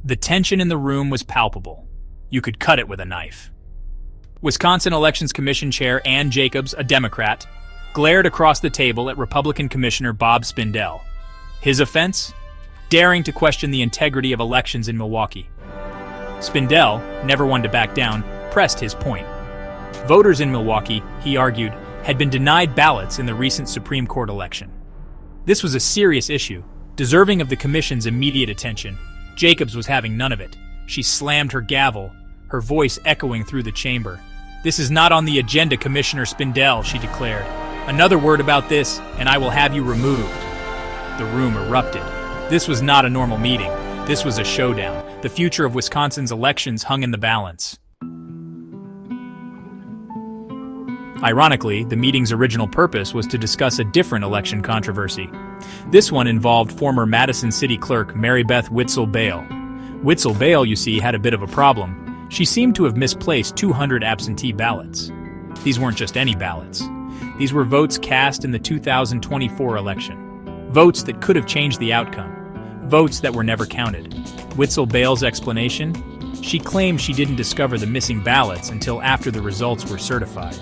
The tension in the room was palpable. You could cut it with a knife. Wisconsin Elections Commission Chair Ann Jacobs, a Democrat, glared across the table at Republican Commissioner Bob Spindell. His offense? Daring to question the integrity of elections in Milwaukee. Spindell, never one to back down, pressed his point. Voters in Milwaukee, he argued, had been denied ballots in the recent Supreme Court election. This was a serious issue, deserving of the commission's immediate attention. Jacobs was having none of it. She slammed her gavel, her voice echoing through the chamber. "This is not on the agenda, Commissioner Spindell," she declared. "Another word about this, and I will have you removed." The room erupted. This was not a normal meeting. This was a showdown. The future of Wisconsin's elections hung in the balance. Ironically, the meeting's original purpose was to discuss a different election controversy. This one involved former Madison City Clerk Mary Beth Witzel Bale. Witzel Bale, you see, had a bit of a problem. She seemed to have misplaced 200 absentee ballots. These weren't just any ballots. These were votes cast in the 2024 election. Votes that could have changed the outcome. Votes that were never counted. Witzel Bale's explanation? She claimed she didn't discover the missing ballots until after the results were certified.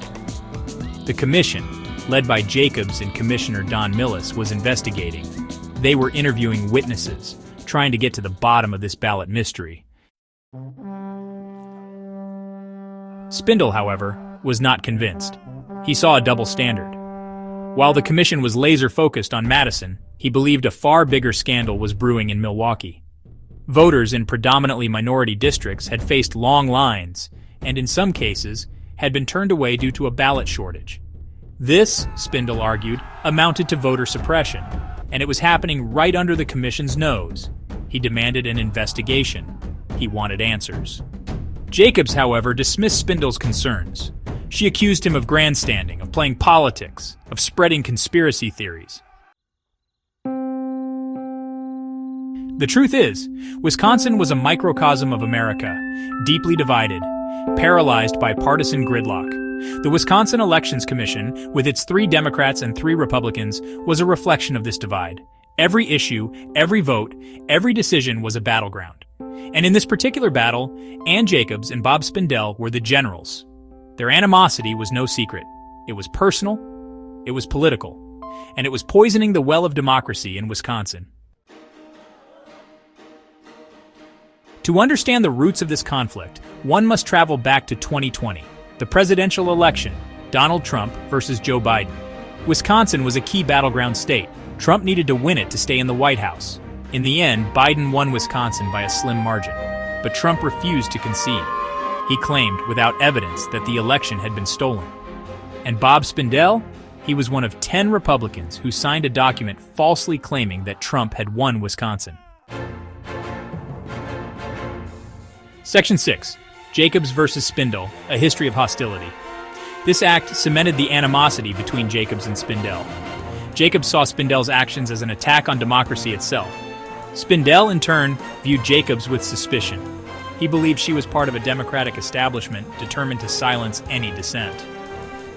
The commission, led by Jacobs and Commissioner Don Millis, was investigating. They were interviewing witnesses, trying to get to the bottom of this ballot mystery. Spindell, however, was not convinced. He saw a double standard. While the commission was laser-focused on Madison, he believed a far bigger scandal was brewing in Milwaukee. Voters in predominantly minority districts had faced long lines, and in some cases, had been turned away due to a ballot shortage. This, Spindell argued, amounted to voter suppression, and it was happening right under the commission's nose. He demanded an investigation. He wanted answers. Jacobs, however, dismissed Spindell's concerns. She accused him of grandstanding, of playing politics, of spreading conspiracy theories. The truth is, Wisconsin was a microcosm of America, deeply divided, paralyzed by partisan gridlock. The Wisconsin Elections Commission, with its 3 Democrats and 3 Republicans, was a reflection of this divide. Every issue, every vote, every decision was a battleground. And in this particular battle, Ann Jacobs and Bob Spindell were the generals. Their animosity was no secret. It was personal, it was political, and it was poisoning the well of democracy in Wisconsin. To understand the roots of this conflict, one must travel back to 2020, the presidential election, Donald Trump versus Joe Biden. Wisconsin was a key battleground state. Trump needed to win it to stay in the White House. In the end, Biden won Wisconsin by a slim margin, but Trump refused to concede. He claimed, without evidence, that the election had been stolen. And Bob Spindell? He was one of 10 Republicans who signed a document falsely claiming that Trump had won Wisconsin. Section 6. Jacobs versus Spindell, a history of hostility. This act cemented the animosity between Jacobs and Spindell. Jacobs saw Spindell's actions as an attack on democracy itself. Spindell, in turn, viewed Jacobs with suspicion. He believed she was part of a Democratic establishment determined to silence any dissent.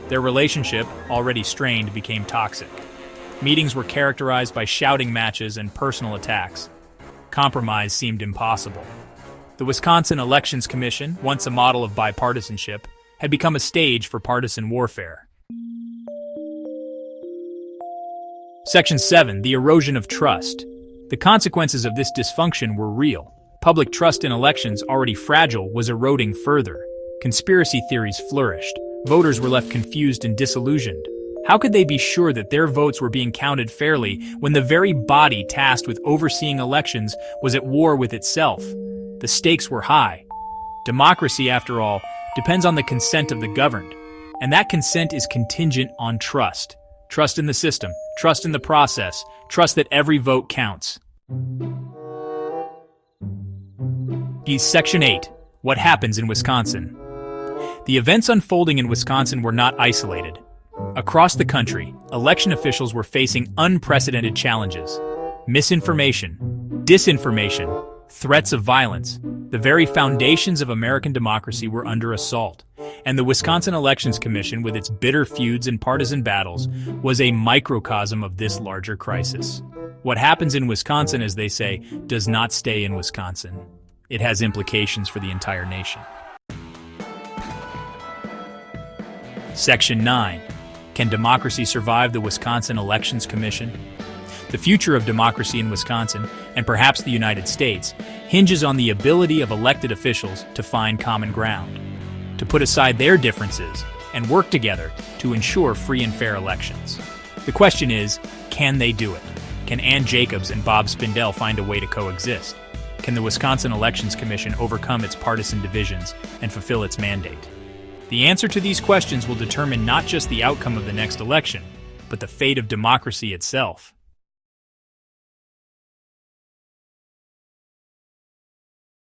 Their relationship, already strained, became toxic. Meetings were characterized by shouting matches and personal attacks. Compromise seemed impossible. The Wisconsin Elections Commission, once a model of bipartisanship, had become a stage for partisan warfare. Section 7. The erosion of trust. The consequences of this dysfunction were real. Public trust in elections, already fragile, was eroding further. Conspiracy theories flourished. Voters were left confused and disillusioned. How could they be sure that their votes were being counted fairly when the very body tasked with overseeing elections was at war with itself? The stakes were high. Democracy, after all, depends on the consent of the governed, and that consent is contingent on trust. Trust in the system, trust in the process, trust that every vote counts. Section 8. What happens in Wisconsin? The events unfolding in Wisconsin were not isolated. Across the country, election officials were facing unprecedented challenges. Misinformation, disinformation, threats of violence. The very foundations of American democracy were under assault. And the Wisconsin Elections Commission, with its bitter feuds and partisan battles, was a microcosm of this larger crisis. What happens in Wisconsin, as they say, does not stay in Wisconsin. It has implications for the entire nation. Section 9. Can democracy survive the Wisconsin Elections Commission? The future of democracy in Wisconsin, and perhaps the United States, hinges on the ability of elected officials to find common ground, to put aside their differences and work together to ensure free and fair elections. The question is, can they do it? Can Ann Jacobs and Bob Spindell find a way to coexist? Can the Wisconsin Elections Commission overcome its partisan divisions and fulfill its mandate? The answer to these questions will determine not just the outcome of the next election, but the fate of democracy itself.